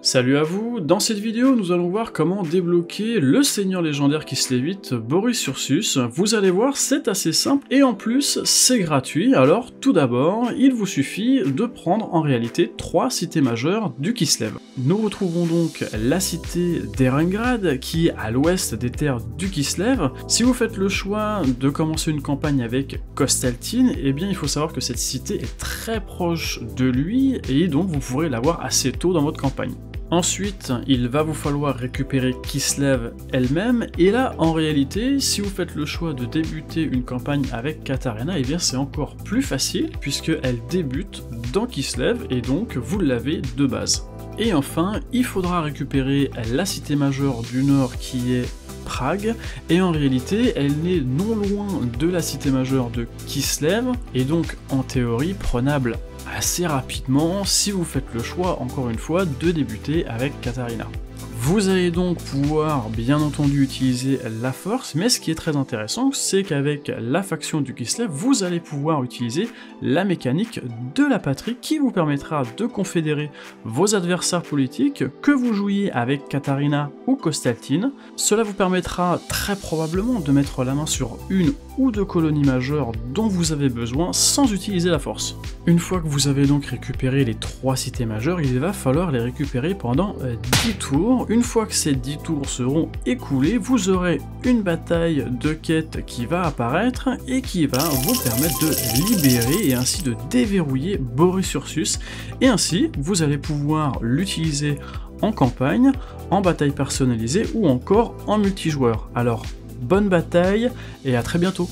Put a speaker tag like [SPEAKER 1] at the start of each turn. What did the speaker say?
[SPEAKER 1] Salut à vous, dans cette vidéo nous allons voir comment débloquer le seigneur légendaire qui se lévite, Boris Ursus. Vous allez voir, c'est assez simple et en plus c'est gratuit. Alors tout d'abord, il vous suffit de prendre en réalité 3 cités majeures du Kislev. Nous retrouvons donc la cité d'Erengrad qui est à l'ouest des terres du Kislev. Si vous faites le choix de commencer une campagne avec Kostaltyn, eh bien il faut savoir que cette cité est très proche de lui et donc vous pourrez l'avoir assez tôt dans votre campagne. Ensuite, il va vous falloir récupérer Kislev elle-même, et là, en réalité, si vous faites le choix de débuter une campagne avec Katarina, et bien c'est encore plus facile, puisqu'elle débute dans Kislev, et donc vous l'avez de base. Et enfin, il faudra récupérer la cité majeure du nord qui est Prague, et en réalité, elle n'est non loin de la cité majeure de Kislev, et donc en théorie prenable assez rapidement si vous faites le choix, encore une fois, de débuter avec Katarina. Vous allez donc pouvoir bien entendu utiliser la force, mais ce qui est très intéressant, c'est qu'avec la faction du Kislev, vous allez pouvoir utiliser la mécanique de la patrie qui vous permettra de confédérer vos adversaires politiques, que vous jouiez avec Katarina ou Kostaltyn. Cela vous permettra très probablement de mettre la main sur une ou deux colonies majeures dont vous avez besoin sans utiliser la force. Une fois que vous avez donc récupéré les 3 cités majeures, il va falloir les récupérer pendant 10 tours. Une fois que ces 10 tours seront écoulés, vous aurez une bataille de quête qui va apparaître et qui va vous permettre de libérer et ainsi de déverrouiller Boris Ursus. Et ainsi, vous allez pouvoir l'utiliser en campagne, en bataille personnalisée ou encore en multijoueur. Alors, bonne bataille et à très bientôt.